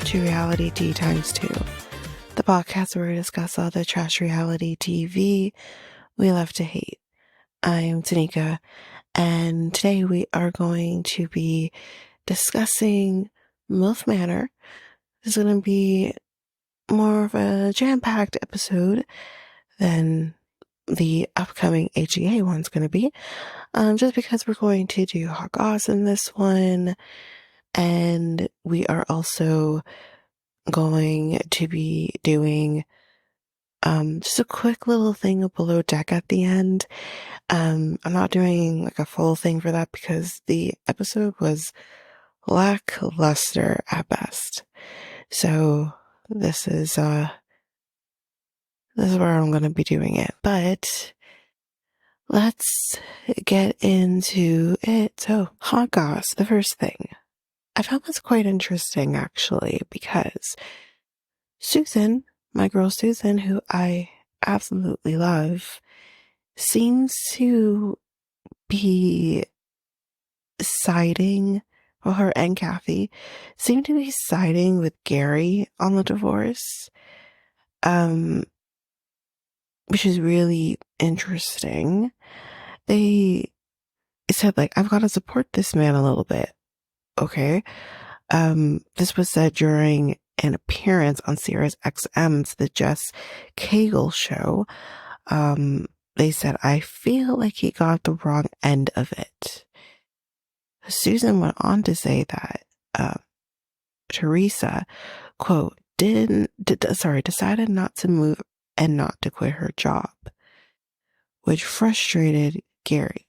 to Reality Tea Times 2, the podcast where we discuss all the trash reality TV we love to hate. I'm Tanika, and today we are going to be discussing MILF Manor. This is going to be more of a jam-packed episode than the upcoming HEA one's going to be, just because we're going to do hot goss in this one, and we are also going to be doing just a quick little thing of below deck at the end. I'm not doing like a full thing for that because the episode was lackluster at best. So this is where I'm going to be doing it. But let's get into it. So hot goss, the first thing. I found this quite interesting actually because Susan, my girl Susan, who I absolutely love, seems to be siding, well, her and Kathy seem to be siding with Gary on the divorce, which is really interesting. They said, like, I've got to support this man a little bit. Okay. This was said during an appearance on Sirius XM's The Jess Cagle Show. They said, I feel like he got the wrong end of it. Susan went on to say that Teresa, quote, decided not to move and not to quit her job, which frustrated Gary.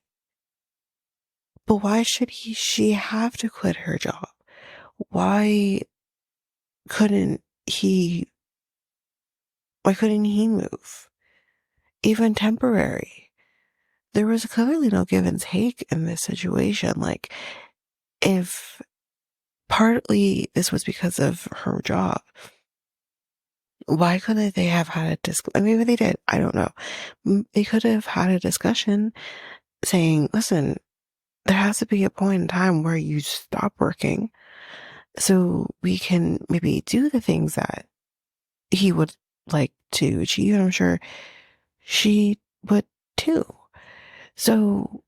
But why should she have to quit her job? Why couldn't he move? Even temporary. There was clearly no give and take in this situation. Like, if partly this was because of her job, why couldn't they have had maybe they did, I don't know. They could have had a discussion saying, listen, there has to be a point in time where you stop working so we can maybe do the things that he would like to achieve. And I'm sure she would too. So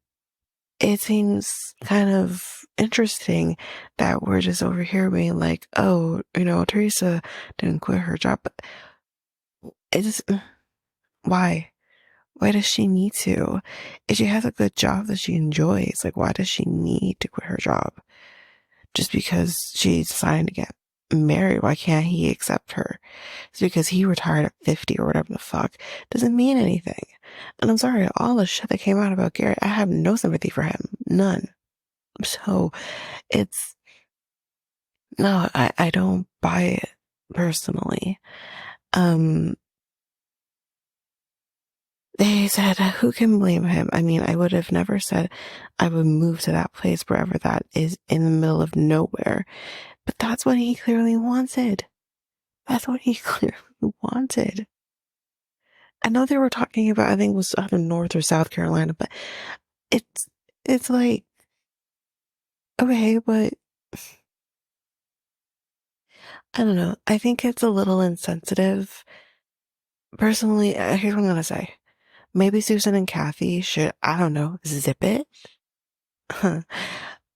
it seems kind of interesting that we're just over here being like, oh, Teresa didn't quit her job. But it's why? Why does she need to? If she has a good job that she enjoys, like, why does she need to quit her job? Just because she decided to get married, why can't he accept her? It's because he retired at 50 or whatever the fuck. Doesn't mean anything. And I'm sorry, all the shit that came out about Gary, I have no sympathy for him. None. So no, I don't buy it personally. They said, who can blame him? I mean, I would have never said I would move to that place wherever that is in the middle of nowhere. But that's what he clearly wanted. That's what he clearly wanted. I know they were talking about, I think it was either North or South Carolina, but it's like, okay, but I don't know. I think it's a little insensitive. Personally, here's what I'm going to say. Maybe Susan and Kathy should, I don't know, zip it.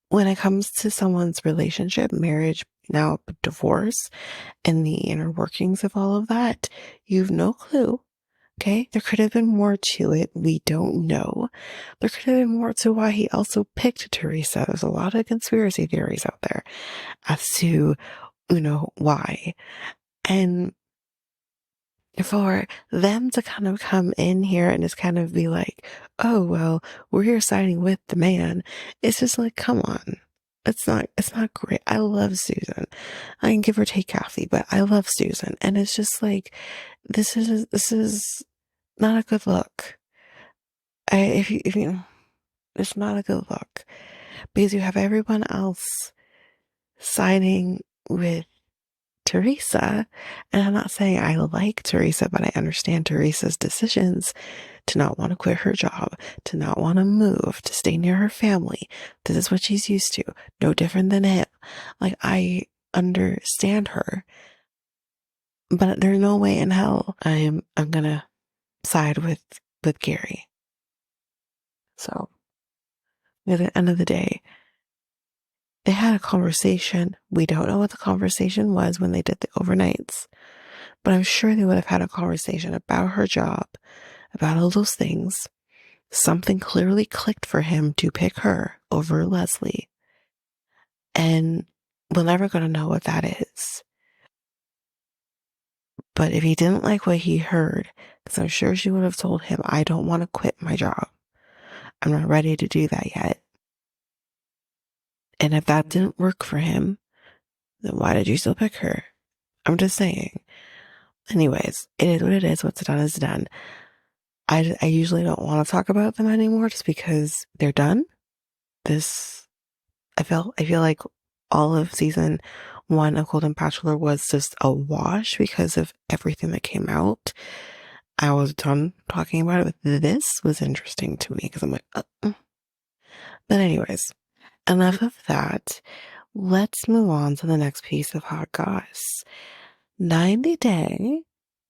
When it comes to someone's relationship, marriage, now divorce, and the inner workings of all of that, you've no clue. Okay? There could have been more to it. We don't know. There could have been more to why he also picked Teresa. There's a lot of conspiracy theories out there as to, why. And for them to kind of come in here and just kind of be like, oh, well, we're here siding with the man. It's just like, come on. It's not great. I love Susan. I can give or take Kathy, but I love Susan. And it's just like, this is not a good look. If you, it's not a good look because you have everyone else siding with Teresa, and I'm not saying I like Teresa, but I understand Teresa's decisions to not want to quit her job, to not want to move, to stay near her family. This is what she's used to. No different than him. Like, I understand her. But there's no way in hell I'm gonna side with Gary. So at the end of the day, they had a conversation. We don't know what the conversation was when they did the overnights, but I'm sure they would have had a conversation about her job, about all those things. Something clearly clicked for him to pick her over Leslie. And we're never going to know what that is. But if he didn't like what he heard, because I'm sure she would have told him, I don't want to quit my job. I'm not ready to do that yet. And if that didn't work for him, then why did you still pick her? I'm just saying. Anyways, it is what it is. What's done is done. I usually don't want to talk about them anymore just because they're done. I feel like all of season 1 of Golden Bachelor was just a wash because of everything that came out. I was done talking about it, but this was interesting to me because I'm like, But anyways, enough of that. Let's move on to the next piece of hot goss. 90 Day,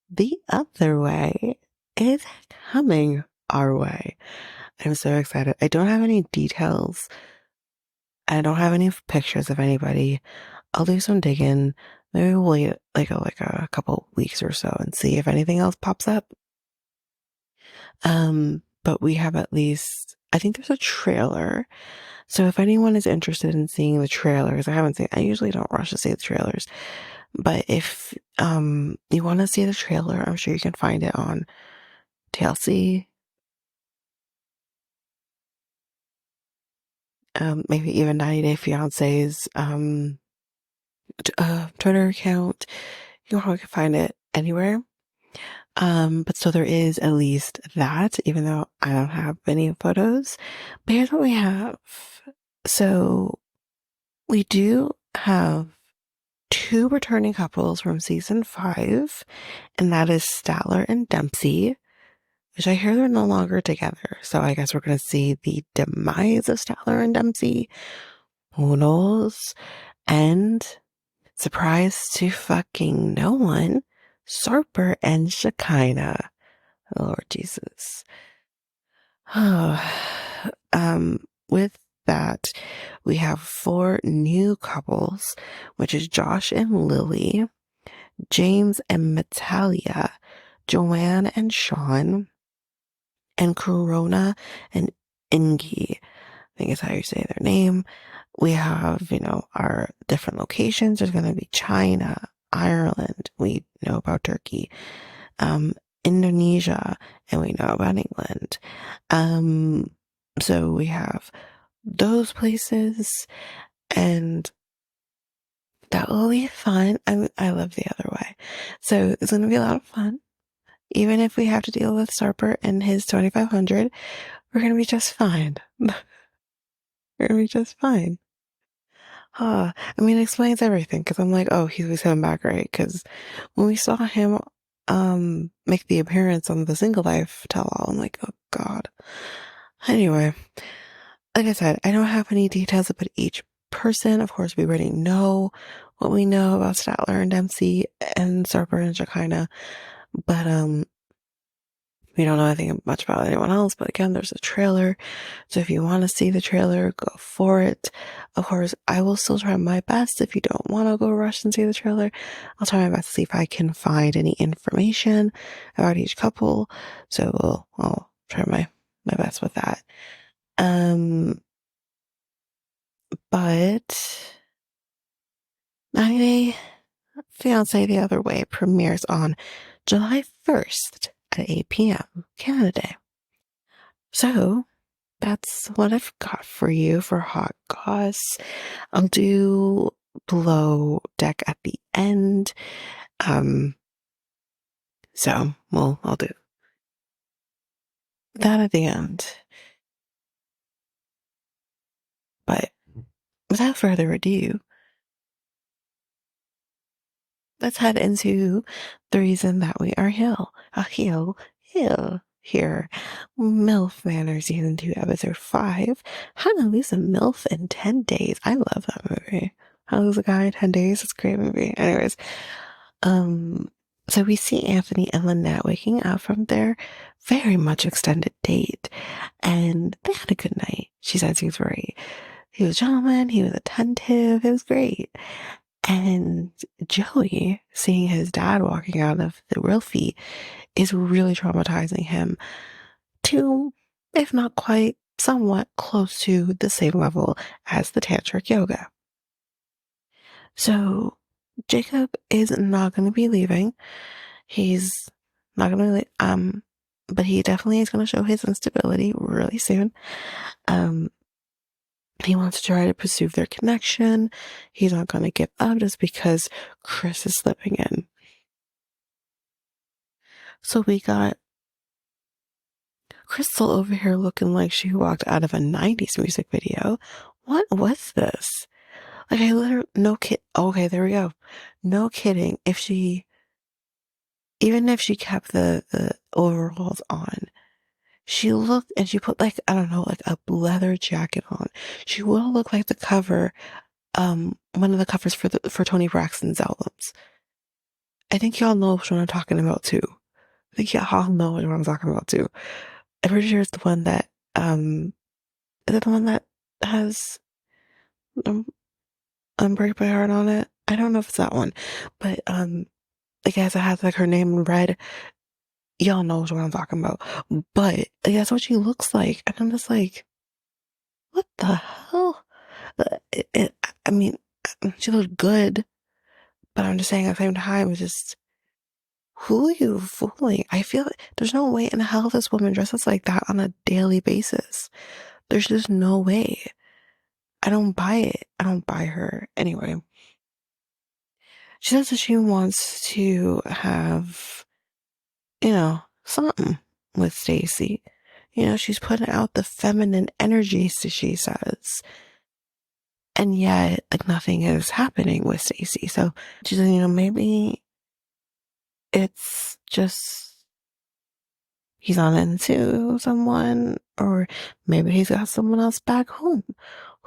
the other way, is coming our way. I'm so excited. I don't have any details. I don't have any pictures of anybody. I'll do some digging. Maybe we'll wait like a couple weeks or so and see if anything else pops up. But we have at least, I think there's a trailer. So if anyone is interested in seeing the trailers, I usually don't rush to see the trailers. But if you want to see the trailer, I'm sure you can find it on TLC. Maybe even 90 Day Fiancé's Twitter account. You can find it anywhere. But so there is at least that, even though I don't have any photos. But here's what we have. So we do have 2 returning couples from season 5, and that is Statler and Dempsey, which I hear they're no longer together. So I guess we're going to see the demise of Statler and Dempsey. Who knows? And surprise to fucking no one, Sarper and Shekinah. Lord Jesus. With that, we have 4 new couples, which is Josh and Lily, James and Natalia, Joanne and Sean, and Corona and Ingi. I think is how you say their name. We have, our different locations. There's going to be China, Ireland. We know about Turkey. Indonesia, and we know about England. So we have those places, and that will be fun. I love the other way. So it's going to be a lot of fun. Even if we have to deal with Sarper and his 2,500, we're going to be just fine. We're going to be just fine. It explains everything, because I'm like, oh, he was coming back, right? Because when we saw him make the appearance on the Single Life tell-all, I'm like, oh God. Anyway, like I said, I don't have any details about each person. Of course, we already know what we know about Statler and Dempsey and Sarper and Shekinah, but we don't know anything much about anyone else. But again, there's a trailer, so if you want to see the trailer, go for it. Of course, I will still try my best. If you don't want to go rush and see the trailer, I'll try my best to see if I can find any information about each couple. So I'll try my best with that. But 90 Day Fiancé the Other Way premieres on July 1st at 8 p.m. Canada Day. So that's what I've got for you for hot goss. I'll do Below Deck at the end. So I'll do that at the end. But without further ado, let's head into the reason that we are here. MILF Manor Season 2, Episode 5, How to Lose a MILF in 10 Days. I love that movie. How to Lose a Guy in 10 Days. It's a great movie. Anyways, um, so we see Anthony and Lynette waking up from their very much extended date, and they had a good night. She says he was a gentleman, he was attentive, it was great. And Joey, seeing his dad walking out of the realty, is really traumatizing him to, if not quite, somewhat close to the same level as the tantric yoga. So Jacob is not going to be leaving. He's not going to, but he definitely is going to show his instability really soon. He wants to try to pursue their connection. He's not going to give up just because Chris is slipping in. So we got Crystal over here looking like she walked out of a 90s music video. What was this? Like, I literally, no kid. Okay, there we go. No kidding. Even if she kept the overalls on, she looked, and she put like, I don't know, like a leather jacket on. She will look like the cover, one of the covers for Toni Braxton's albums. I think y'all know what I'm talking about too. I think y'all know what I'm talking about too. I'm pretty sure it's the one that, is it the one that has, um, Break My Heart on it? I don't know if it's that one, but, I guess it has like her name in red. Y'all know what I'm talking about. But like, that's what she looks like. And I'm just like, what the hell? I mean, she looked good, but I'm just saying at the same time, it's just, who are you fooling? I feel like there's no way in hell this woman dresses like that on a daily basis. There's just no way. I don't buy it. I don't buy her. Anyway, she says that she wants to have, something with Stacy. She's putting out the feminine energy, so she says. And yet, like, nothing is happening with Stacy. So she says, maybe it's just he's not into someone, or maybe he's got someone else back home.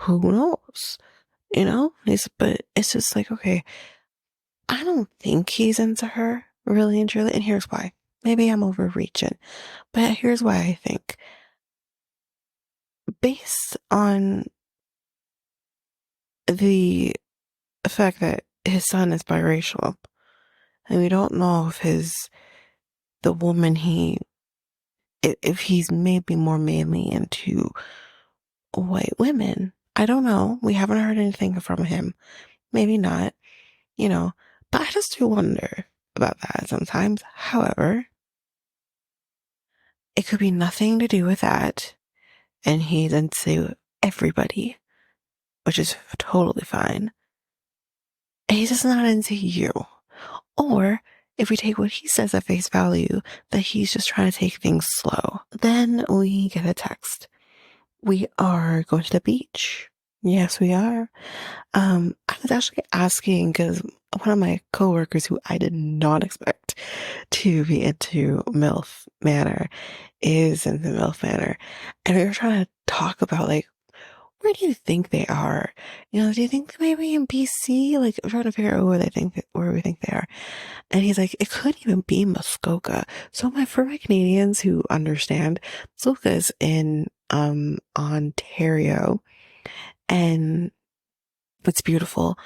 Who knows? But it's just like, okay, I don't think he's into her, really and truly. And here's why. Maybe I'm overreaching, but here's why I think. Based on the fact that his son is biracial, and we don't know the woman if he's maybe more mainly into white women. I don't know. We haven't heard anything from him. Maybe not, but I just do wonder about that sometimes. However, it could be nothing to do with that, and he's into everybody, which is totally fine. And he's just not into you. Or if we take what he says at face value, that he's just trying to take things slow, then we get a text. We are going to the beach. Yes, we are. I was actually asking because one of my coworkers, who I did not expect to be into MILF Manor, is in the MILF Manor, and we were trying to talk about, like, where do you think they are? Do you think maybe in BC? Like, I'm trying to figure out where we think they are. And he's like, it could even be Muskoka. So for my Canadians who understand, Muskoka is in Ontario, and it's beautiful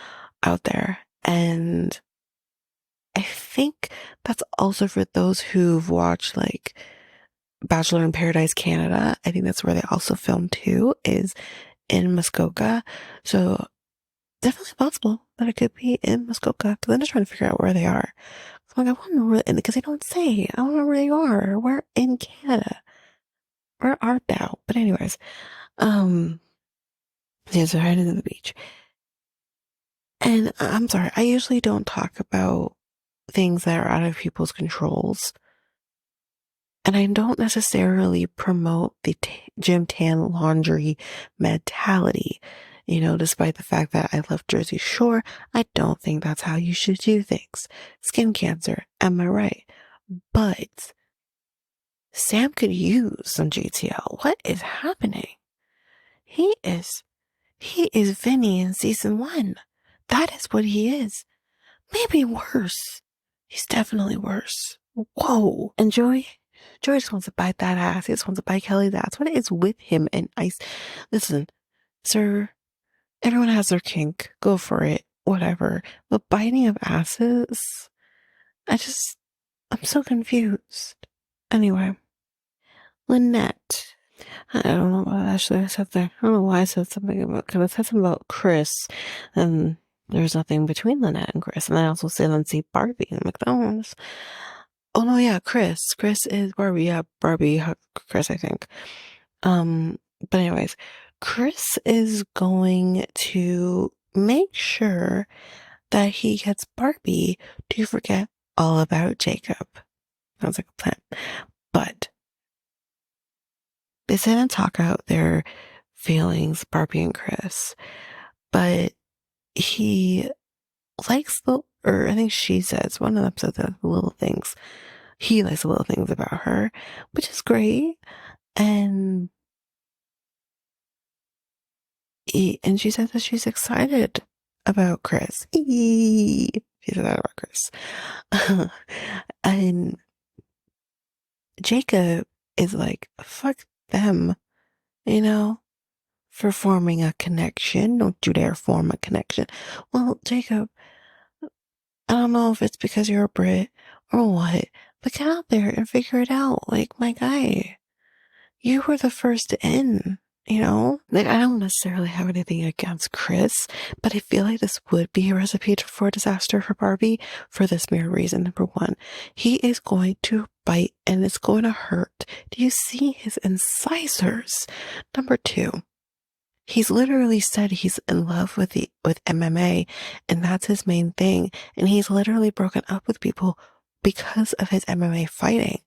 out there. And I think that's also for those who've watched like Bachelor in Paradise Canada. I think that's where they also film too, is in Muskoka. So definitely possible that it could be in Muskoka, because I'm just trying to figure out where they are. So I want to know, because they don't say. I don't know where they are. Where in Canada? Where art thou? But anyways, yeah, so heading to the beach. And I'm sorry, I usually don't talk about things that are out of people's controls. And I don't necessarily promote the gym tan laundry mentality. Despite the fact that I love Jersey Shore, I don't think that's how you should do things. Skin cancer, am I right? But Sam could use some GTL. What is happening? He is Vinny in season 1. That is what he is. Maybe worse. He's definitely worse. Whoa. And Joy just wants to bite that ass. He just wants to bite Kelly's ass. What is with him and Ice? Listen, sir, everyone has their kink. Go for it. Whatever. But biting of asses? I'm so confused. Anyway, Lynette. I don't know what actually I said there. I don't know why I said something about, because I said something about Chris, and there's nothing between Lynette and Chris. And I also said and see Barbie and McDonald's. Oh no, yeah, Chris. Chris is Barbie. Yeah, Barbie, Chris, I think. Um, but anyways, Chris is going to make sure that he gets Barbie to forget all about Jacob. Sounds like a plan. But they sit and talk out their feelings, Barbie and Chris. But he likes or I think she says, one of the episodes, the little things. He likes the little things about her, which is great. And and she says that she's excited about Chris. She's excited about Chris. And Jacob is like, fuck them, you know, for forming a connection. Don't you dare form a connection. Well, Jacob, I don't know if it's because you're a Brit or what, but get out there and figure it out. Like, my guy, you were the first in, you know? Like, I don't necessarily have anything against Chris, but I feel like this would be a recipe for disaster for Barbie for this mere reason. Number one, he is going to bite and it's going to hurt. Do you see his incisors? Number two, he's literally said he's in love with MMA, and that's his main thing. And he's literally broken up with people because of his MMA fighting.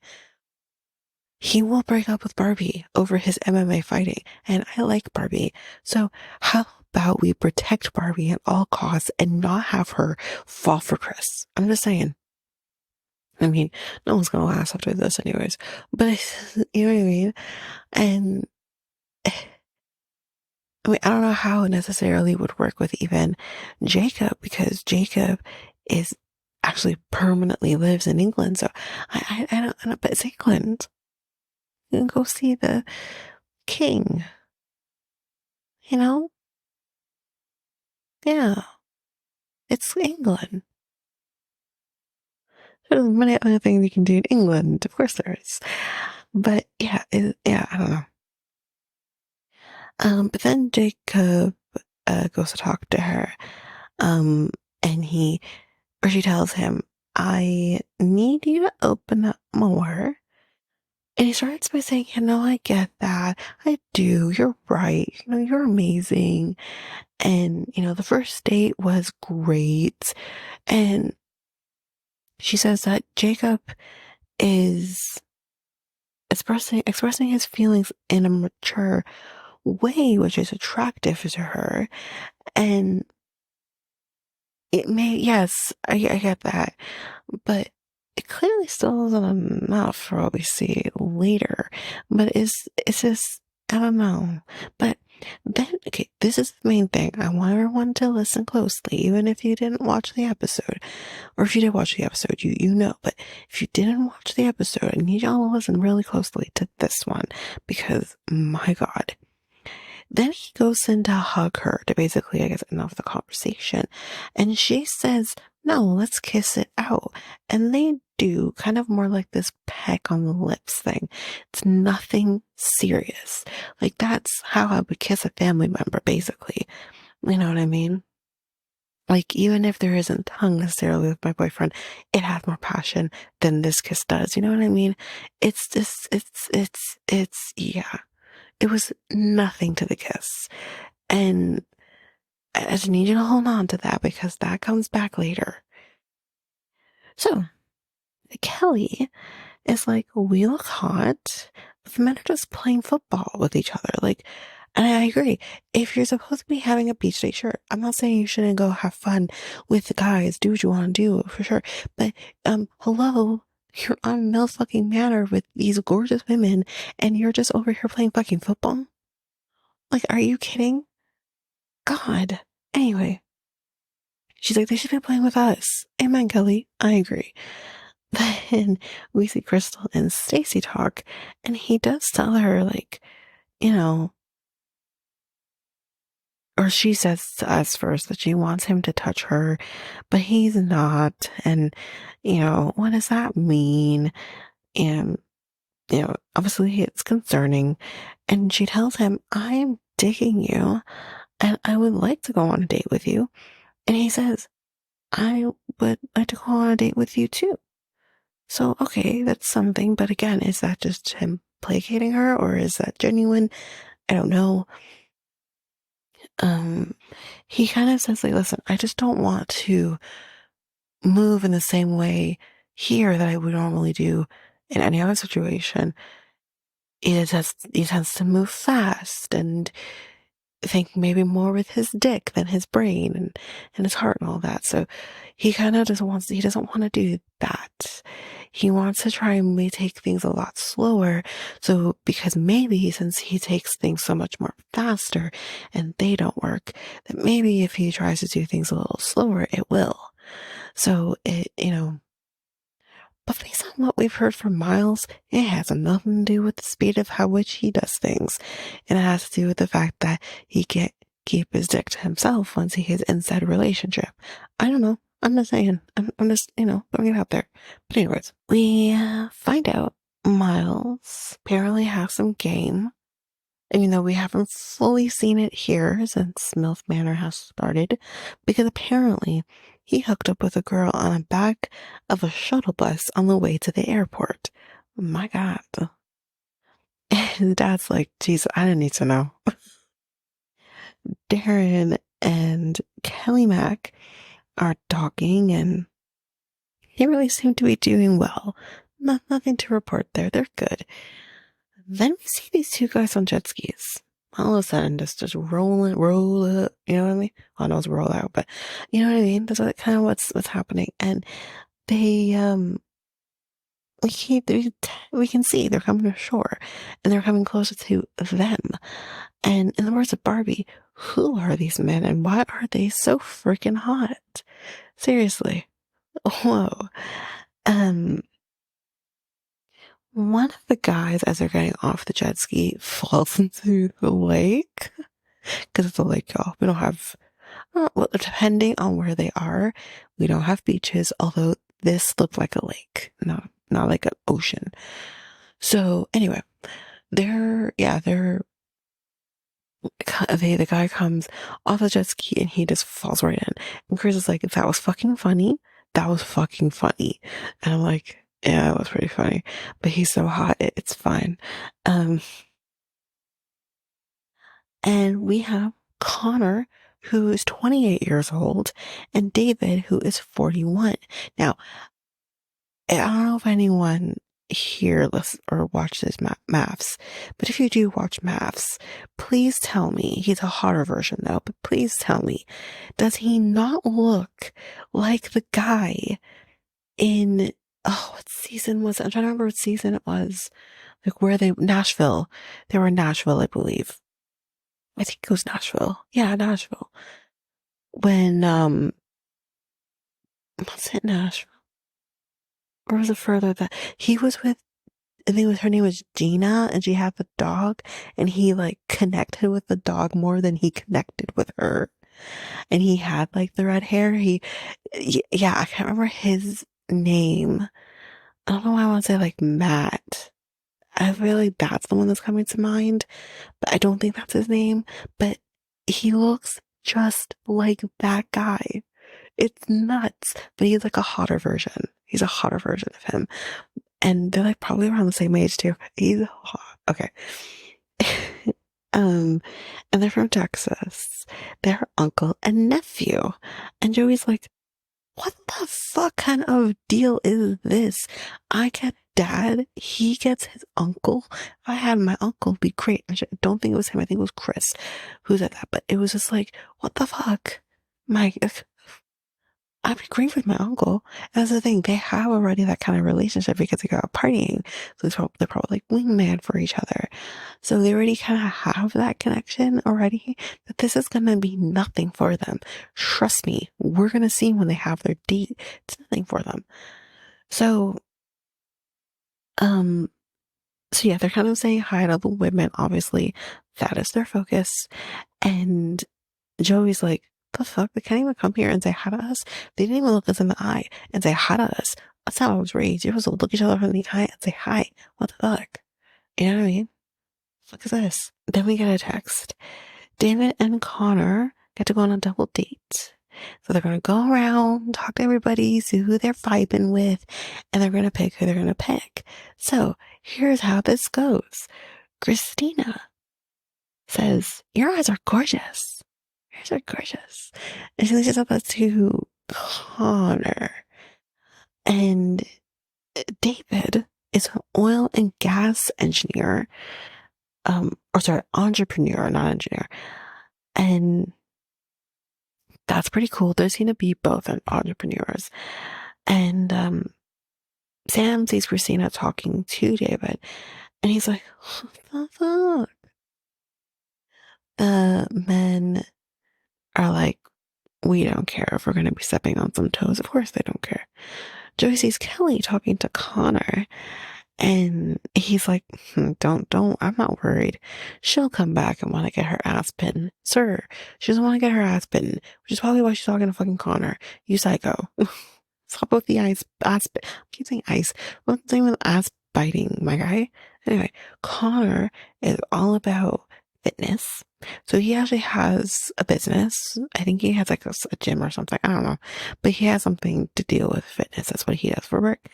He will break up with Barbie over his MMA fighting, and I like Barbie. So how about we protect Barbie at all costs and not have her fall for Chris? I'm just saying. I mean, no one's gonna last after this anyways, but you know what I mean? And I mean, I don't know how it necessarily would work with even Jacob, because Jacob is actually permanently lives in England. So I don't, but it's England. You can go see the king, you know? Yeah, it's England. There's many other things you can do in England. Of course there is. But yeah, yeah, I don't know. But then Jacob, goes to talk to her. And she tells him, I need you to open up more. And he starts by saying, I get that. I do. You're right. You're amazing. And, the first date was great. And she says that Jacob is expressing his feelings in a mature way, which is attractive to her. And it may, yes, I get that, but it clearly still isn't enough for what we see later. But it's just, I don't know. But then, okay, this is the main thing. I want everyone to listen closely, even if you didn't watch the episode, or if you did watch the episode, you know. But if you didn't watch the episode, I need y'all to listen really closely to this one, because my God. Then he goes in to hug her to basically, I guess, end off the conversation. And she says, no, let's kiss it out. And they do kind of more like this peck on the lips thing. It's nothing serious. Like, that's how I would kiss a family member, basically. You know what I mean? Like, even if there isn't tongue necessarily with my boyfriend, it has more passion than this kiss does. You know what I mean? It's just, yeah. It was nothing to the kiss. And I just need you to hold on to that, because that comes back later. So, Kelly is like, we look hot, but the men are just playing football with each other. Like, and I agree. If you're supposed to be having a beach day, sure. I'm not saying you shouldn't go have fun with the guys, do what you want to do, for sure. But, hello, you're on MILF fucking Manor with these gorgeous women, and you're just over here playing fucking football? Like, are you kidding? God. Anyway, She's like, they should be playing with us. Amen, Kelly. I agree. Then we see Crystal and Stacy talk, and he does tell her, like, you know, or she says to us first that she wants him to touch her, but he's not. And, what does that mean? And, obviously it's concerning. And she tells him, I'm digging you and I would like to go on a date with you. And he says, I would like to go on a date with you too. So, okay, that's something. But again, is that just him placating her or is that genuine? I don't know. Um, he kind of says, like, listen, I just don't want to move in the same way here that I would normally do in any other situation. He tends to move fast and think maybe more with his dick than his brain and his heart and all that. So he kind of he doesn't want to do that. He wants to try and take things a lot slower. So because maybe since he takes things so much more faster and they don't work, that maybe if he tries to do things a little slower, it will. So but based on what we've heard from Miles, it has nothing to do with the speed of how which he does things. And it has to do with the fact that he can't keep his dick to himself once he is in said relationship. I don't know. I'm just saying. I'm just, throwing it out there. But anyways, we find out Miles apparently has some game. Even though we haven't fully seen it here since MILF Manor has started, because apparently he hooked up with a girl on the back of a shuttle bus on the way to the airport. My God. And his dad's like, geez, I didn't need to know. Darren and Kelly Mac are talking and they really seem to be doing well. Nothing to report there. They're good. Then we see these two guys on jet skis. All of a sudden, just roll up. You know what I mean? Well, I know it's roll out, but you know what I mean? That's kind of what's happening. And they, we can see they're coming ashore and they're coming closer to them. And in the words of Barbie, who are these men and why are they so freaking hot? Seriously. Whoa. One of the guys, as they're getting off the jet ski, falls into the lake. Because it's a lake, y'all. We don't have, well, depending on where they are, we don't have beaches, although this looked like a lake, not like an ocean. So, anyway, the guy comes off the jet ski and he just falls right in. And Chris is like, that was fucking funny. That was fucking funny. And I'm like, yeah, it was pretty funny. But he's so hot, it's fine. And we have Connor, who is 28 years old, and David, who is 41. Now, I don't know if anyone here listens or watches maths, but if you do watch maths, please tell me, he's a hotter version though, but please tell me, does he not look like the guy in, what season was it? I'm trying to remember what season it was. Like Nashville. They were in Nashville, I believe. I think it was Nashville. Yeah, Nashville. When, was it Nashville? Or was it further that he was with, I think her name was Gina and she had the dog and he like connected with the dog more than he connected with her. And he had like the red hair. Yeah, I can't remember his name. I don't know why I want to say like Matt. I feel like that's the one that's coming to mind, but I don't think that's his name. But he looks just like that guy. It's nuts. But he's like a hotter version. He's a hotter version of him. And they're like probably around the same age too. He's hot. Okay. And they're from Texas. They're uncle and nephew. And Joey's like, what the fuck kind of deal is this? I get dad, he gets his uncle. If I had my uncle, it'd be great. I don't think it was him. I think it was Chris who said that. But it was just like, what the fuck? My, I'd be great with my uncle. And that's the thing, they have already that kind of relationship because they go out partying. So they're probably like wingman for each other. So they already kind of have that connection already, that this is going to be nothing for them. Trust me, we're going to see when they have their date. It's nothing for them. So, um, so yeah, they're kind of saying hi to the women. Obviously, that is their focus. And Joey's like, the fuck? They can't even come here and say hi to us. They didn't even look us in the eye and say hi to us. That's how I was raised. You're supposed to look each other in the eye and say hi. What the fuck? You know what I mean? Fuck is this? Then we get a text. David and Connor get to go on a double date. So they're going to go around, talk to everybody, see who they're vibing with, and they're going to pick who they're going to pick. So here's how this goes. Christina says, your eyes are gorgeous. Your eyes are gorgeous. And she leads up to Connor. And David is an oil and gas engineer. Or sorry, entrepreneur, not engineer. And that's pretty cool. There's going to be both entrepreneurs. And Sam sees Christina talking to David, and he's like, what the fuck? The men are like, we don't care if we're going to be stepping on some toes. Of course they don't care. Joey sees Kelly talking to Connor, and he's like, don't, I'm not worried. She'll come back and want to get her ass bitten. Sir, she doesn't want to get her ass bitten, which is probably why she's talking to fucking Connor. You psycho. Stop with the ass, I keep saying ice. What's the name of ass biting, my guy? Anyway, Connor is all about fitness. So he actually has a business. I think he has like a gym or something. I don't know. But he has something to deal with fitness. That's what he does for work.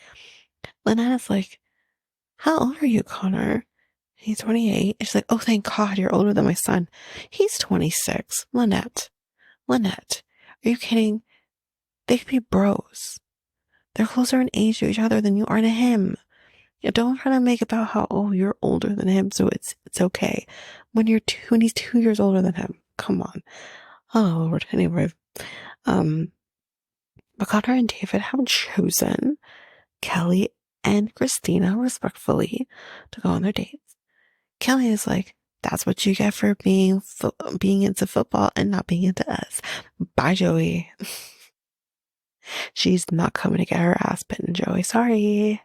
Lynette's like, how old are you, Connor? He's 28. She's like, oh, thank God, you're older than my son. He's 26. Lynette, are you kidding? They could be bros. They're closer in age to each other than you are to him. Yeah, don't try to make about how, oh, you're older than him, so it's okay. When he's 2 years older than him. Come on. Oh Lord. Anyway, but Connor and David have chosen Kelly and Christina respectfully to go on their dates. Kelly is like, that's what you get for being into football and not being into us. Bye, Joey. She's not coming to get her ass bitten, Joey. Sorry.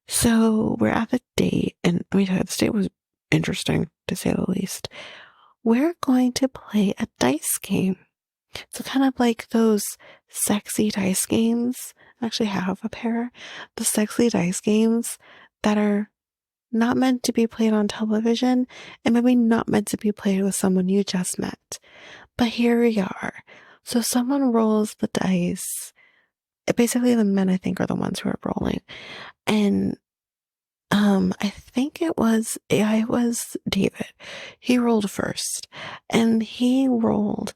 So we're at the date, and let me tell you, this date was interesting to say the least. We're going to play a dice game. So kind of like those sexy dice games. I actually have a pair. The sexy dice games that are not meant to be played on television and maybe not meant to be played with someone you just met. But here we are. So someone rolls the dice. Basically, the men, I think, are the ones who are rolling. And I think it was David. He rolled first. And he rolled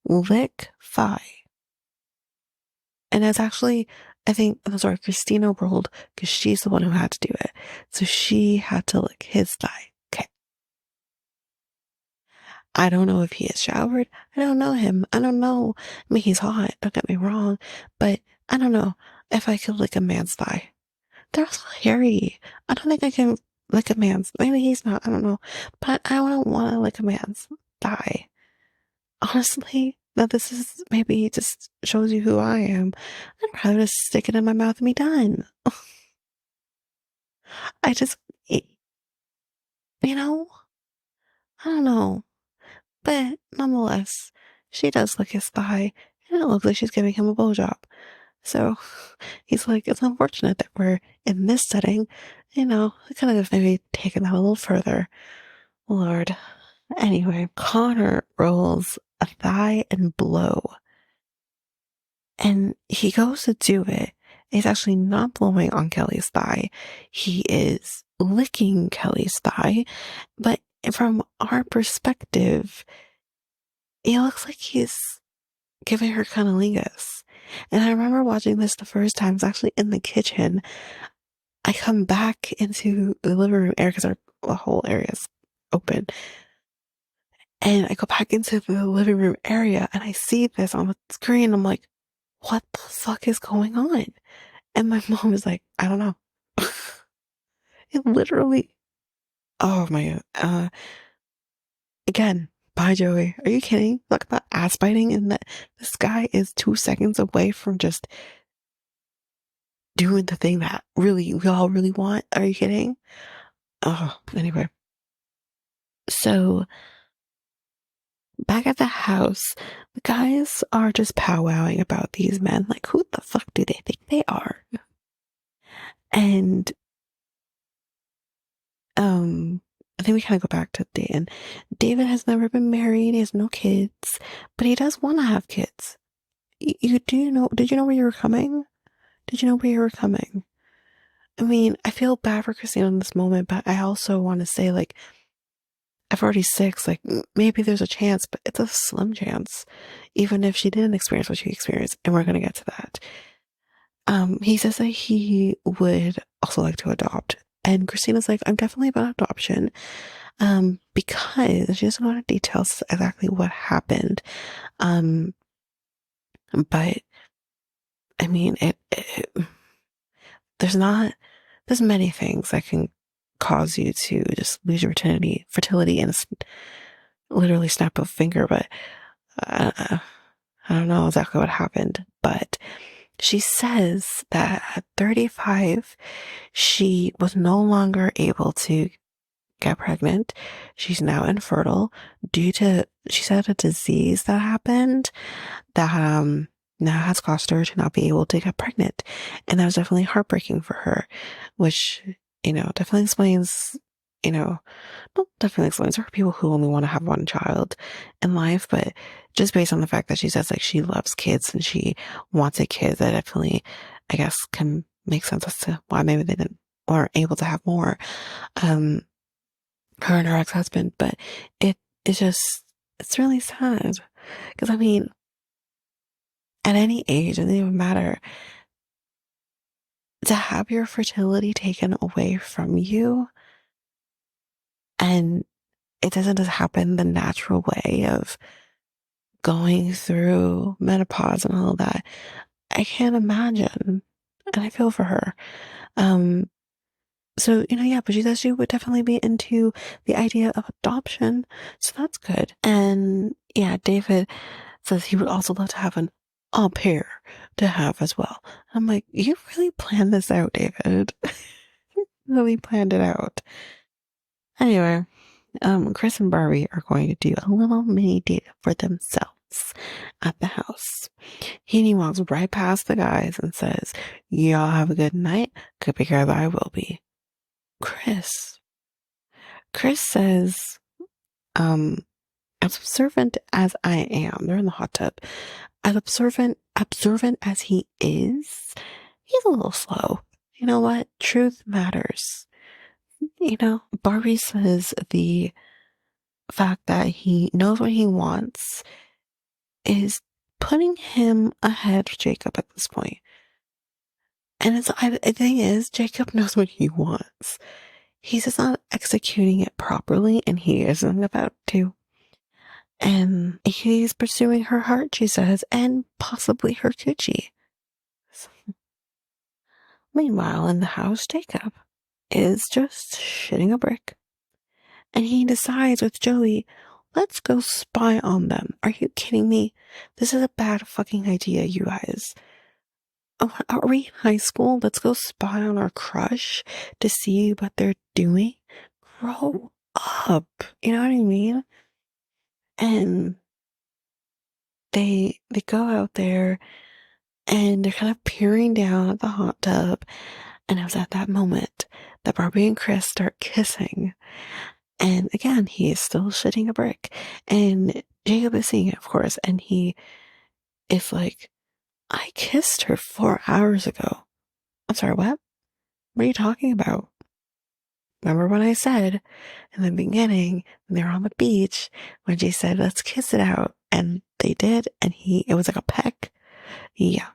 lick thigh. And it's actually, I think, I'm sorry, Christina rolled because she's the one who had to do it. So she had to lick his thigh. Okay. I don't know if he has showered. I don't know him. I don't know. I mean, he's hot. Don't get me wrong. But I don't know if I could lick a man's thigh. They're also hairy. I don't think I can lick a man's. Maybe he's not. I don't know. But I don't want to lick a man's thigh. Honestly, now this is maybe just shows you who I am. I'd rather just stick it in my mouth and be done. I just, you know, I don't know. But nonetheless, she does lick his thigh, and it looks like she's giving him a blowjob. So he's like, it's unfortunate that we're in this setting. I could have maybe taken that a little further. Lord. Anyway, Connor rolls a thigh and blow. And he goes to do it. He's actually not blowing on Kelly's thigh. He is licking Kelly's thigh. But from our perspective, it looks like he's giving her cunnilingus. And I remember watching this the first time. It's actually in the kitchen. I come back into the living room area because our whole area is open. And I go back into the living room area and I see this on the screen. I'm like, what the fuck is going on? And my mom is like, I don't know. It literally, oh my God. Again, bye, Joey. Are you kidding? Look about ass biting, and that this guy is 2 seconds away from just doing the thing that really we all really want. Are you kidding? Oh, anyway. So back at the house, the guys are just powwowing about these men. Like, who the fuck do they think they are? And I think we kind of go back to Dayton. David has never been married. He has no kids, but he does want to have kids. You do know? Did you know where you were coming? Did you know where you were coming? I mean, I feel bad for Christine in this moment, but I also want to say, like, I've already 6, like, maybe there's a chance, but it's a slim chance, even if she didn't experience what she experienced, and we're gonna get to that. He says that he would also like to adopt, and Christina's like, I'm definitely about adoption, because she doesn't know the details exactly what happened, but I mean, there's many things that can cause you to just lose your fertility in a literally snap of a finger, but I don't know exactly what happened. But she says that at 35, she was no longer able to get pregnant. She's now infertile due to, she said, a disease that happened that now has caused her to not be able to get pregnant. And that was definitely heartbreaking for her, which, definitely explains, not definitely explains for people who only want to have one child in life, but just based on the fact that she says like she loves kids and she wants a kid, that definitely, I guess, can make sense as to why maybe they didn't or able to have more. Her and her ex-husband, but it's really sad because I mean, at any age, it doesn't even matter, to have your fertility taken away from you, and it doesn't just happen the natural way of going through menopause and all that. I can't imagine, and I feel for her. So, yeah, but she says she would definitely be into the idea of adoption, so that's good. And yeah, David says he would also love to have an au pair to have as well. I'm like, you really planned this out, David. Really planned it out. Anyway, Chris and Barbie are going to do a little mini date for themselves at the house. He walks right past the guys and says, y'all have a good night, because I will be. Chris says, as observant as I am, they're in the hot tub, as observant as he is, he's a little slow. You know what? Truth matters. Barbie says the fact that he knows what he wants is putting him ahead of Jacob at this point. And the thing is, Jacob knows what he wants. He's just not executing it properly, and he isn't about to. And he's pursuing her heart, she says, and possibly her coochie. Meanwhile, in the house, Jacob is just shitting a brick. And he decides with Joey, let's go spy on them. Are you kidding me? This is a bad fucking idea, you guys. Oh, are we in high school? Let's go spy on our crush to see what they're doing. Grow up. You know what I mean? And they go out there and they're kind of peering down at the hot tub. And it was at that moment that Barbie and Chris start kissing. And again, he is still shitting a brick. And Jacob is seeing it, of course. And he is like, I kissed her 4 hours ago. I'm sorry, what? What are you talking about? Remember when I said in the beginning, when they were on the beach, when she said, let's kiss it out? And they did. And it was like a peck. Yeah.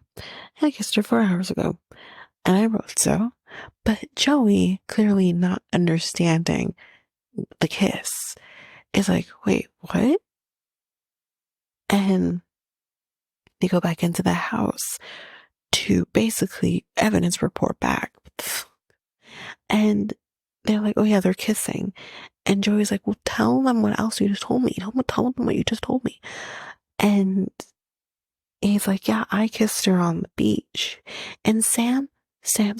I kissed her 4 hours ago. And I wrote so. But Joey, clearly not understanding the kiss, is like, wait, what? And they go back into the house to basically evidence report back. And they're like, oh yeah, they're kissing. And Joey's like, well, tell them what else you just told me. Tell them what you just told me. And he's like, yeah, I kissed her on the beach. And Sam's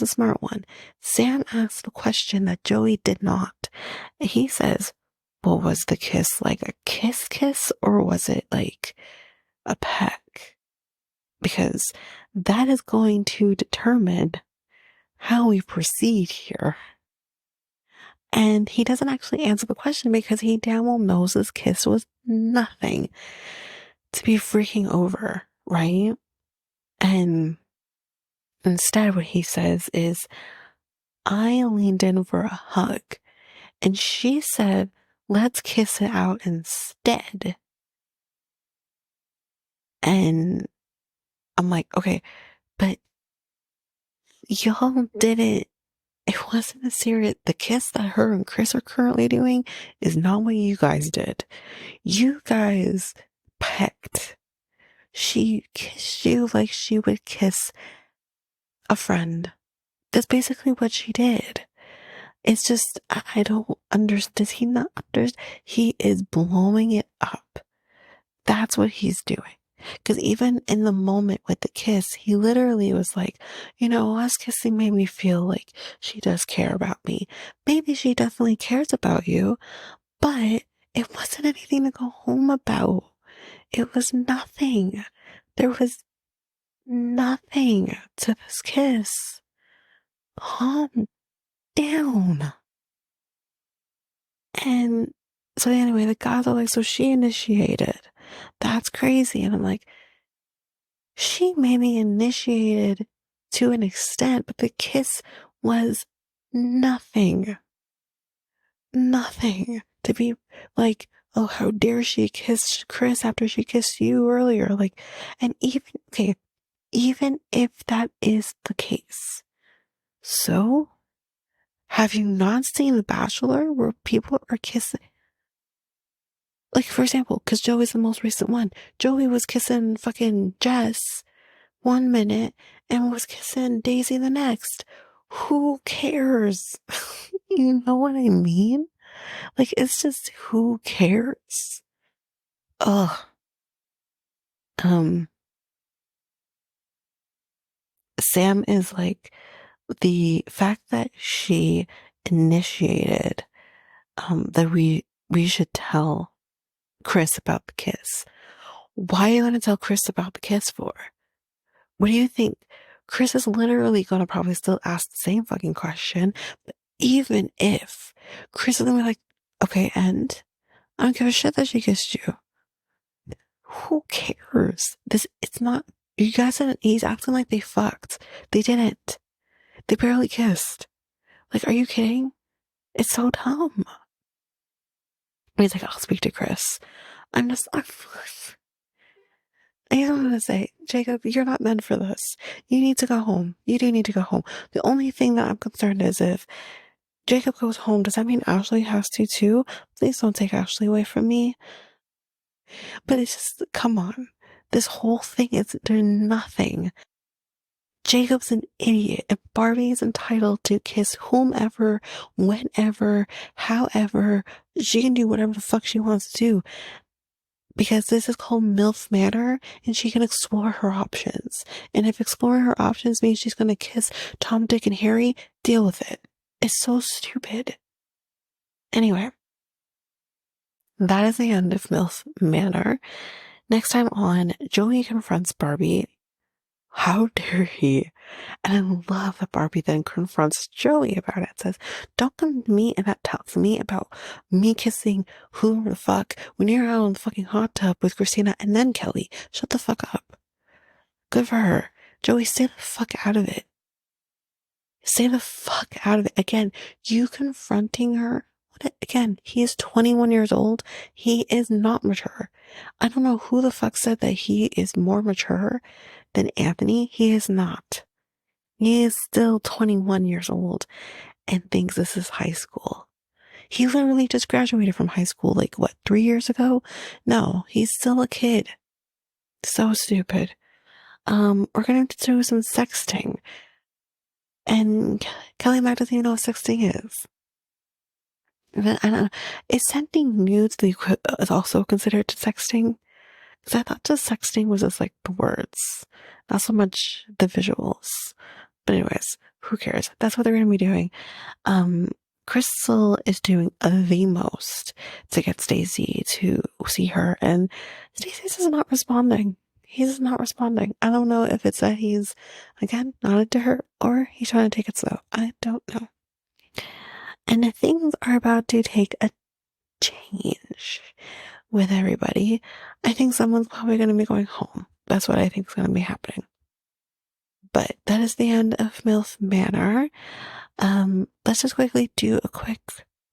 a smart one. Sam asked the question that Joey did not. He says, well, was the kiss like a kiss or was it like a peck? Because that is going to determine how we proceed here. And he doesn't actually answer the question because he damn well knows this kiss was nothing to be freaking over, right? And instead, what he says is, I leaned in for a hug, and she said, let's kiss it out instead. And I'm like, okay, but y'all didn't, it wasn't a serious, the kiss that her and Chris are currently doing is not what you guys did. You guys pecked. She kissed you like she would kiss a friend. That's basically what she did. It's just, I don't understand. Does he not understand? He is blowing it up. That's what he's doing. Because even in the moment with the kiss, he literally was like, you know, us kissing made me feel like she does care about me. Maybe she definitely cares about you, but it wasn't anything to go home about. It was nothing. There was nothing to this kiss. Calm down. And so anyway, the guys are like, so she initiated. That's crazy. And I'm like, she maybe initiated to an extent, but the kiss was nothing. Nothing. To be like, oh, how dare she kiss Chris after she kissed you earlier? Like, and even if that is the case, so have you not seen The Bachelor where people are kissing? Like, for example, because Joey's the most recent one. Joey was kissing fucking Jess 1 minute and was kissing Daisy the next. Who cares? You know what I mean? Like, it's just who cares? Ugh. Um, Sam is like, the fact that she initiated, that we should tell Chris about the kiss. Why are you gonna tell Chris about the kiss for? What do you think? Chris is literally gonna probably still ask the same fucking question. But even if Chris is gonna be like, okay, and I don't give a shit that she kissed you. Who cares? It's not, you guys didn't, he's acting like they fucked. They didn't. They barely kissed. Like, are you kidding? It's so dumb. He's like, I'll speak to Chris. I'm just, I don't want to say, Jacob, you're not meant for this. You need to go home. You do need to go home. The only thing that I'm concerned is if Jacob goes home, does that mean Ashley has to too? Please don't take Ashley away from me. But it's just, come on. This whole thing is, there's nothing. Jacob's an idiot, and Barbie is entitled to kiss whomever, whenever, however. She can do whatever the fuck she wants to do. Because this is called MILF Manor, and she can explore her options. And if exploring her options means she's gonna kiss Tom, Dick, and Harry, deal with it. It's so stupid. Anyway, that is the end of MILF Manor. Next time on, Joey confronts Barbie. How dare he? And I love that Barbie then confronts Joey about it. Says, don't come to me and talk to me about me kissing whoever the fuck when you're out in the fucking hot tub with Christina and then Kelly. Shut the fuck up. Good for her. Joey, stay the fuck out of it. Stay the fuck out of it. Again, you confronting her. Again, he is 21 years old. He is not mature. I don't know who the fuck said that he is more mature than Anthony. He is not. He is still 21 years old and thinks this is high school. He literally just graduated from high school, like, what, 3 years ago? No, he's still a kid. So stupid. We're gonna do some sexting. And Kelly Mac doesn't even know what sexting is. I don't know. Is sending nudes is also considered sexting? Because I thought just sexting was just like the words, not so much the visuals. But anyways, who cares? That's what they're going to be doing. Um, Crystal is doing the most to get Stacey to see her, and Stacey's is not responding. He's not responding. I don't know if it's that he's, again, not into her, or he's trying to take it slow. I don't know. And things are about to take a change with everybody. I think someone's probably going to be going home. That's what I think is going to be happening. But that is the end of MILF Manor. Let's just quickly do a quick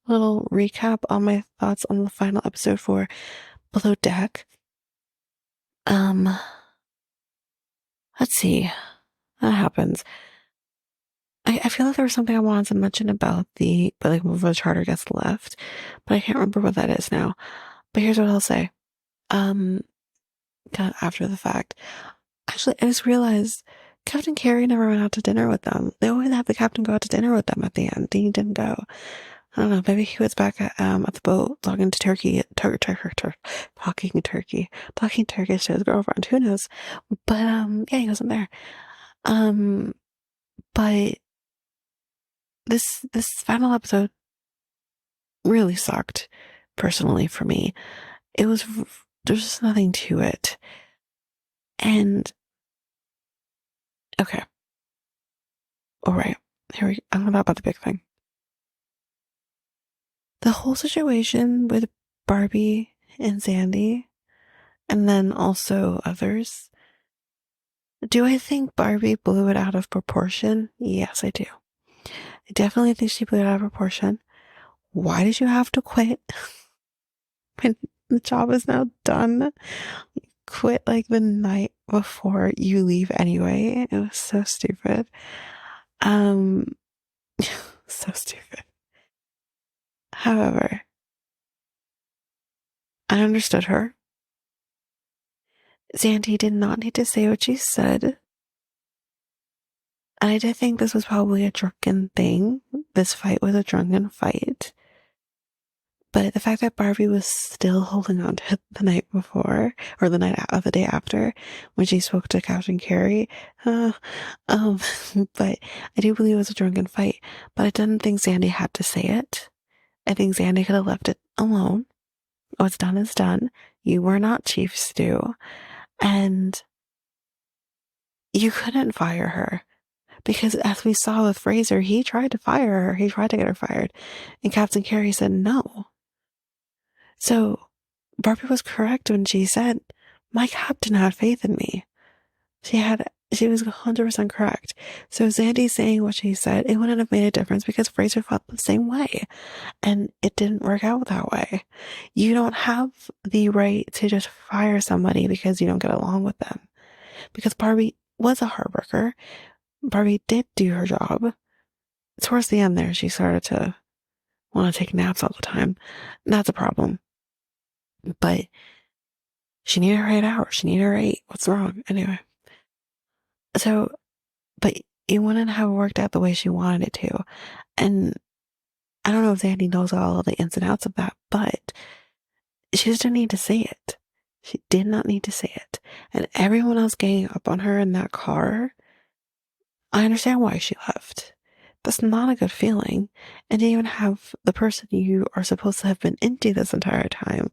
little recap on my thoughts on the final episode for Below Deck. Let's see. That happens. I feel like there was something I wanted to mention about when the charter gets left, but I can't remember what that is now. But here's what I'll say. Kind of after the fact. Actually, I just realized Captain Carey never went out to dinner with them. They always have the captain go out to dinner with them at the end. He didn't go. I don't know. Maybe he was back at the boat talking to talking Turkish to his girlfriend. Who knows? But yeah, he wasn't there. But this final episode really sucked, personally for me. There's just nothing to it. And okay. All right. I'm gonna talk about the big thing. The whole situation with Barbie and Sandy, and then also others. Do I think Barbie blew it out of proportion? Yes, I do. I definitely think she blew it out of proportion. Why did you have to quit when the job is now done? Quit like the night before you leave anyway. It was so stupid. So stupid. However, I understood her. Sandy did not need to say what she said. I did think this was probably a drunken thing. This fight was a drunken fight. But the fact that Barbie was still holding on to it the night before, or the night of the day after, when she spoke to Captain Carey, but I do believe it was a drunken fight. But I didn't think Sandy had to say it. I think Sandy could have left it alone. What's done is done. You were not Chief Stew. And you couldn't fire her. Because as we saw with Fraser, he tried to fire her. He tried to get her fired. And Captain Carey said no. So Barbie was correct when she said, my captain had faith in me. She was 100% correct. So Sandy saying what she said, it wouldn't have made a difference because Fraser felt the same way. And it didn't work out that way. You don't have the right to just fire somebody because you don't get along with them. Because Barbie was a hard worker. Barbie did do her job. Towards the end there, she started to want to take naps all the time. That's a problem. But she needed her 8 hours. She needed her 8. What's wrong? Anyway. So, but it wouldn't have worked out the way she wanted it to. And I don't know if Sandy knows all of the ins and outs of that, but she just didn't need to say it. She did not need to say it. And everyone else ganging up on her in that car, I understand why she left. That's not a good feeling. And to even have the person you are supposed to have been into this entire time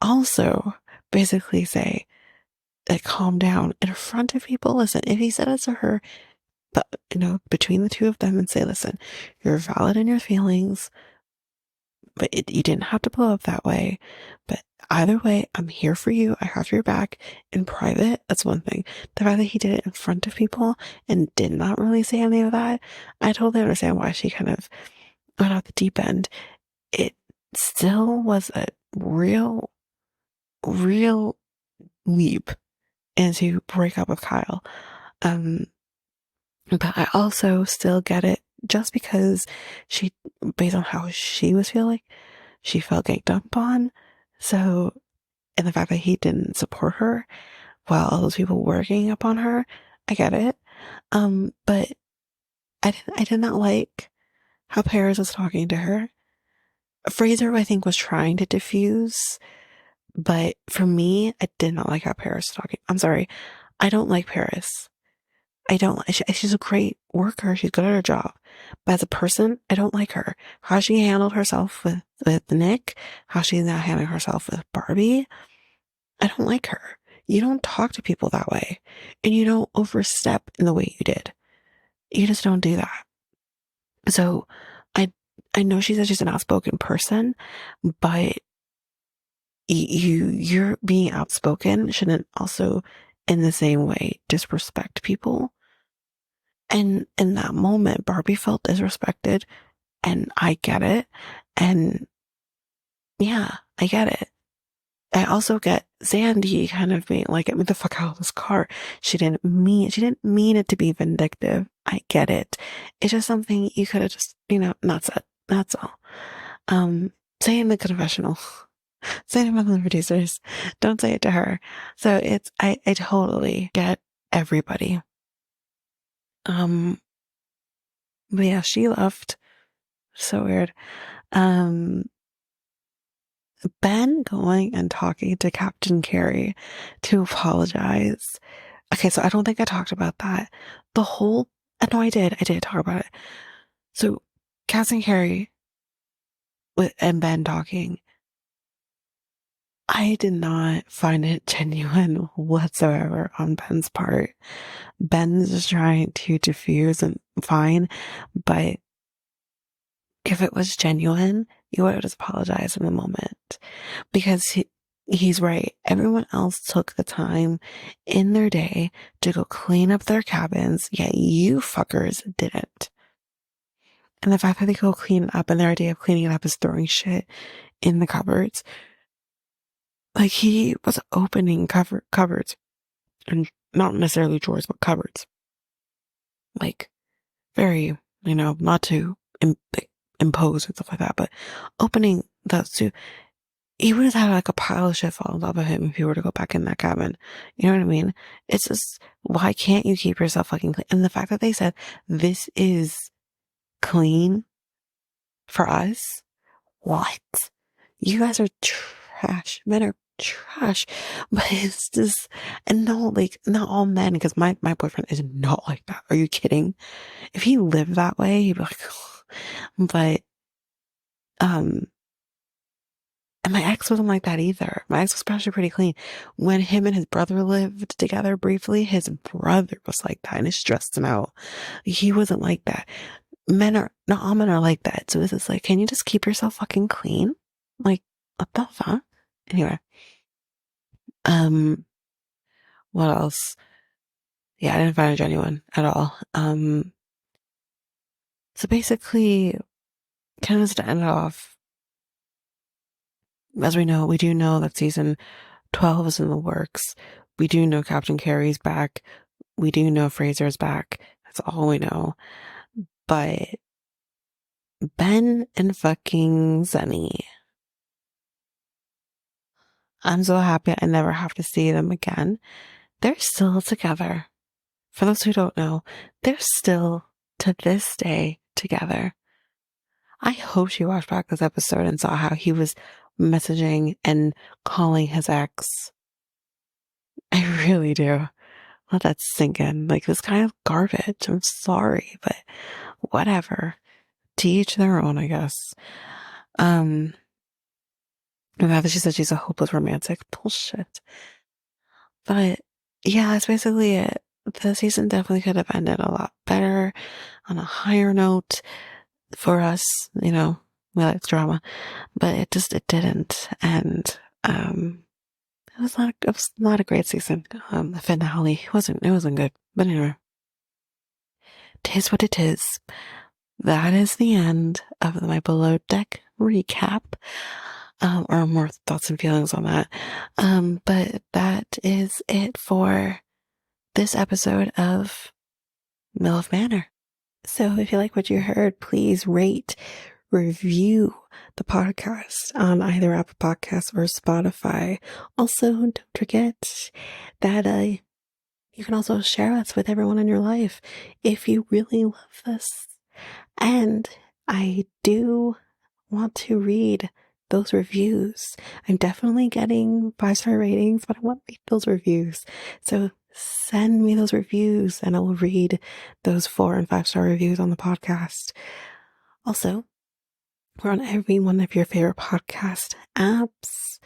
also basically say, like, calm down in front of people. Listen, if he said it to her, but between the two of them, and say, listen, you're valid in your feelings, but you didn't have to blow up that way. But either way, I'm here for you. I have your back. In private, that's one thing. The fact that he did it in front of people and did not really say any of that, I totally understand why she kind of went off the deep end. It still was a real leap into break up with Kyle. But I also still get it just because she, based on how she was feeling, she felt ganged up on. So, and the fact that he didn't support her while all those people were ganging up on her, I get it. But I did not like how Paris was talking to her. Fraser, I think, was trying to diffuse, but for me, I did not like how Paris was talking. I'm sorry. I don't like Paris. I don't, she's a great worker. She's good at her job. But as a person, I don't like her. How she handled herself with Nick, how she's now handling herself with Barbie. I don't like her. You don't talk to people that way. And you don't overstep in the way you did. You just don't do that. So I, I know she says she's an outspoken person, but you're being outspoken shouldn't also in the same way disrespect people. And in that moment, Barbie felt disrespected, and I get it. And yeah, I get it. I also get Sandy kind of being like, get me the fuck out of this car. She didn't mean it to be vindictive. I get it. It's just something you could have just, not said. That's all. Say it in the confessional. Say it in front of the producers. Don't say it to her. So I totally get everybody. But yeah, she left. So weird. Ben going and talking to Captain Carey to apologize. Okay, so I don't think I talked about that. No, I did talk about it. So Captain Carey and Ben talking, I did not find it genuine whatsoever on Ben's part. Ben's just trying to diffuse and fine, but if it was genuine, you would have just apologized in the moment. Because he's right. Everyone else took the time in their day to go clean up their cabins, yet you fuckers didn't. And the fact that they go clean it up and their idea of cleaning it up is throwing shit in the cupboards. Like he was opening cupboards and not necessarily drawers, but cupboards. Like very, not to impose and stuff like that, but opening those two, he would have had like a pile of shit fall on top of him if he were to go back in that cabin. You know what I mean? It's just, why can't you keep yourself fucking clean? And the fact that they said, this is clean for us? What? You guys are trash. Men are trash. But it's just, and no, like, not all men, because my boyfriend is not like that. Are you kidding? If he lived that way, he'd be like, but, and my ex wasn't like that either. My ex was actually pretty clean. When him and his brother lived together briefly, his brother was like that and it stressed him out. He wasn't like that. Not all men are like that. So it's just like, can you just keep yourself fucking clean? Like, what the fuck? Anyway. What else? Yeah, I didn't find it genuine at all. So basically, kind of to end it off, as we do know that season 12 is in the works. We do know Captain Carey's back. We do know Fraser's back. That's all we know. But Ben and fucking Zenny, I'm so happy I never have to see them again. They're still together. For those who don't know, they're still, to this day, together. I hope she watched back this episode and saw how he was messaging and calling his ex. I really do. Let that sink in. Like, this kind of garbage. I'm sorry, but whatever. To each their own, I guess. And now that she said she's a hopeless romantic, bullshit. But yeah, that's basically it. The season definitely could have ended a lot better on a higher note for us. We like drama, but it didn't. And it was not a great season. The finale it wasn't good. But anyway, tis what it is. That is the end of my Below Deck recap. Or more thoughts and feelings on that. But that is it for this episode of MILF Manor. So if you like what you heard, please rate, review the podcast on either Apple Podcasts or Spotify. Also, don't forget that you can also share us with everyone in your life if you really love this. And I do want to read those reviews. I'm definitely getting 5-star ratings, but I want to read those reviews. So send me those reviews and I will read those 4 and 5-star reviews on the podcast. Also, we're on every one of your favorite podcast apps.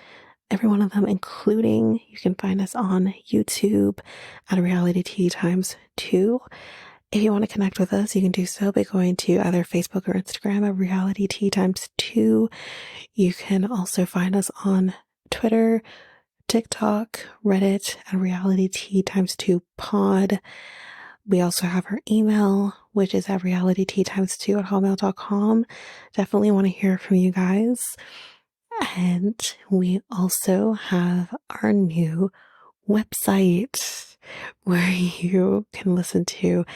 Every one of them, including you can find us on YouTube at Reality Tea Times 2. If you want to connect with us, you can do so by going to either Facebook or Instagram at Reality Tea Times 2. You can also find us on Twitter, TikTok, Reddit at Reality Tea Times 2 Pod. We also have our email, which is at realityteatimes2 at hotmail.com. Definitely want to hear from you guys. And we also have our new website where you can listen to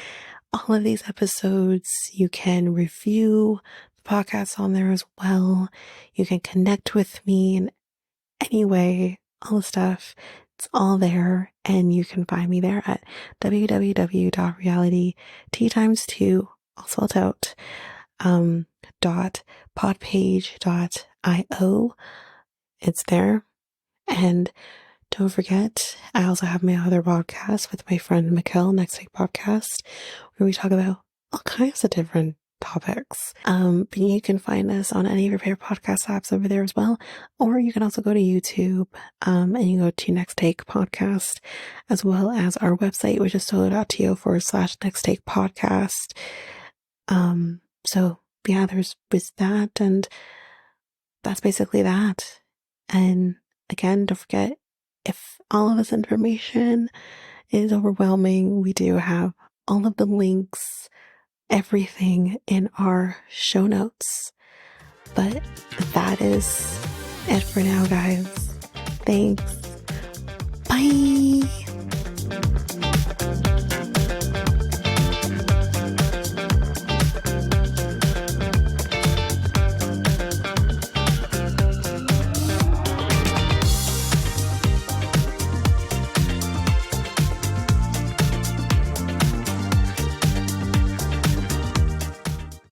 all of these episodes. You can review the podcast on there as well. You can connect with me in any way, all the stuff. It's all there, and you can find me there at www.realityteatimes2, all spelled out, .podpage.io. It's there. And don't forget, I also have my other podcast with my friend Mikkel, Next Take Podcast, where we talk about all kinds of different topics. But you can find us on any of your favorite podcast apps over there as well. Or you can also go to YouTube, and you go to Next Take Podcast, as well as our website, which is solo.to/Next Take Podcast. So yeah, there's that, and that's basically that. And again, don't forget, if all of this information is overwhelming, we do have all of the links, everything in our show notes. But that is it for now, guys. Thanks. Bye.